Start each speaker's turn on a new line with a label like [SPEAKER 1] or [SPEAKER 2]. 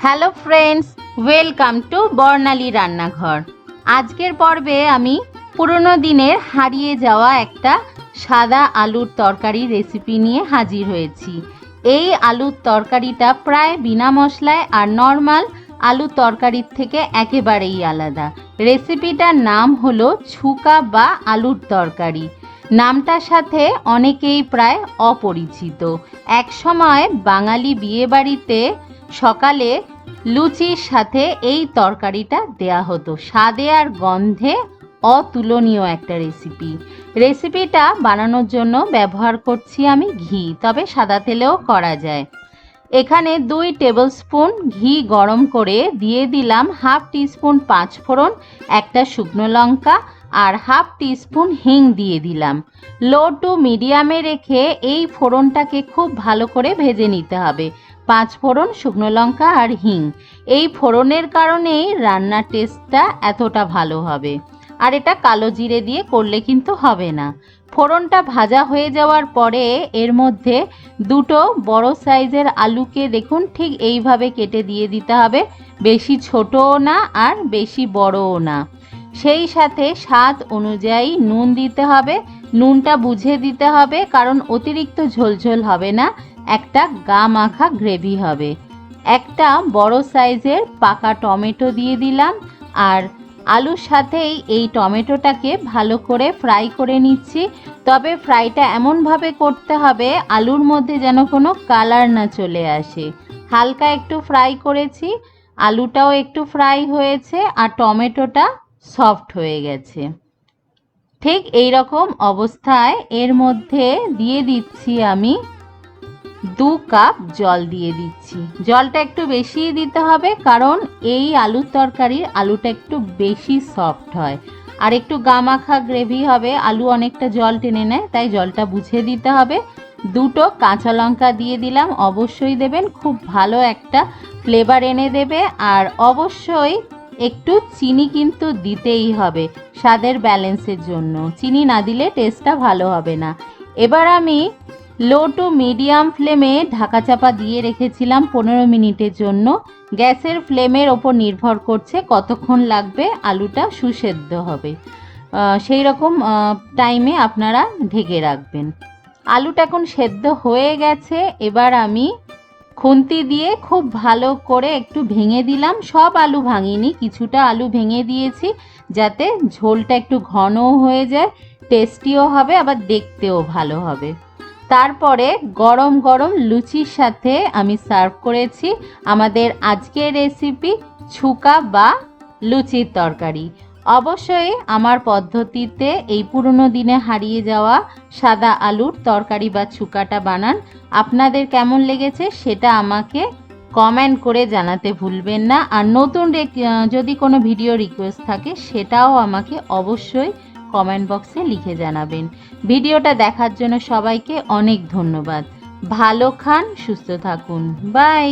[SPEAKER 1] Hello friends, welcome to বর্ণালী রান্নাঘর। আজকের পর্বে আমি পুরনো দিনের হারিয়ে যাওয়া একটা সাদা আলুর তরকারি রেসিপি নিয়ে হাজির হয়েছি। এই আলুর তরকারিটা প্রায় বিনা মশলায় আর নর্মাল আলুর তরকারির থেকে একেবারেই আলাদা। রেসিপিটার নাম হলো ছুকা বা আলুর তরকারি। নামটার সাথে অনেকেই প্রায় অপরিচিত। একসময় বাঙালি বিয়েবাড়িতে সকালে লুচির সাথে এই তরকারিটা দেয়া হতো। স্বাদে আর গন্ধে অতুলনীয় একটা রেসিপিটা বানানোর জন্য ব্যবহার করছি আমি ঘি, তবে সাদা তেলেও করা যায়। এখানে 2 টেবিল স্পুন ঘি গরম করে দিয়ে দিলাম হাফ টিস্পুন পাঁচফোড়ন, একটা শুকনো লঙ্কা আর হাফ টিস্পুন হিং দিয়ে দিলাম। লো টু মিডিয়ামে রেখে এই ফোড়নটাকে খুব ভালো করে ভেজে নিতে হবে। পাঁচফোড়ন, শুকনো লঙ্কা আর হিং, এই ফোড়নের কারণেই রান্নার টেস্টটা এতটা ভালো হবে। আর এটা কালো জিরে দিয়ে করলে কিন্তু হবে না। ফোড়নটা ভাজা হয়ে যাওয়ার পরে এর মধ্যে 2 বড় সাইজের আলুকে দেখুন ঠিক এইভাবে কেটে দিয়ে দিতে হবে। বেশি ছোটও না আর বেশি বড়ও না। সেই সাথে স্বাদ অনুযায়ী নুন দিতে হবে। নুনটা বুঝে দিতে হবে, কারণ অতিরিক্ত ঝোলঝোল হবে না, একটা গা মাখা গ্রেভি হবে। একটা বড় সাইজের পাকা টমেটো দিয়ে দিলাম আর আলুর সাথেই এই টমেটোটাকে ভালো করে ফ্রাই করে নিচ্ছি। তবে ফ্রাইটা এমনভাবে করতে হবে আলুর মধ্যে যেন কোনো কালার না চলে আসে। হালকা একটু ফ্রাই করেছি, আলুটাও একটু ফ্রাই হয়েছে আর টমেটোটা সফট হয়ে গেছে। ঠিক এই রকম অবস্থায় এর মধ্যে দিয়ে দিচ্ছি আমি 2 কাপ জল দিয়ে দিচ্ছি। জলটা একটু বেশি দিতে হবে, কারণ এই আলুর তরকারির আলুটা একটু বেশি সফট হয় আর একটু গামাখা গ্রেভি হবে। আলু অনেকটা জল টেনে নেয়, তাই জলটা বুঝে দিতে হবে। 2 কাঁচা লঙ্কা দিয়ে দিলাম, অবশ্যই দেবেন, খুব ভালো একটা ফ্লেভার এনে দেবে। আর অবশ্যই একটু চিনি কিন্তু দিতেই হবে স্বাদের ব্যালেন্সের জন্য। চিনি না দিলে টেস্টটা ভালো হবে না। এবার আমি লো টু মিডিয়াম ফ্লেমে ঢাকা চাপা দিয়ে রেখেছিলাম 15 মিনিটের জন্য। গ্যাসের ফ্লেমের ওপর নির্ভর করছে কতক্ষণ লাগবে আলুটা সুসেদ্ধ হবে, সেই রকম টাইমে আপনারা ঢেকে রাখবেন। আলুটা এখন সেদ্ধ হয়ে গেছে। এবার আমি খুন্তি দিয়ে খুব ভালো করে একটু ভেঙে দিলাম। সব আলু ভাঙিনি, কিছুটা আলু ভেঙে দিয়েছি, যাতে ঝোলটা একটু ঘনও হয়ে যায়, টেস্টিও হবে, আবার দেখতেও ভালো হবে। তারপরে গরম গরম লুচির সাথে আমি সার্ভ করেছি আমাদের আজকের রেসিপি ছুকা বা লুচির তরকারি। অবশ্যই আমার পদ্ধতিতে এই পুরনো দিনে হারিয়ে যাওয়া সাদা আলুর তরকারি বা ছুকাটা বানান। আপনাদের কেমন লেগেছে সেটা আমাকে কমেন্ট করে জানাতে ভুলবেন না। আর নতুন যদি কোনো ভিডিও রিকোয়েস্ট থাকে সেটাও আমাকে অবশ্যই কমেন্ট বক্সে লিখে জানাবেন। ভিডিওটা দেখার জন্য সবাইকে অনেক ধন্যবাদ। ভালো খান, সুস্থ থাকুন, বাই।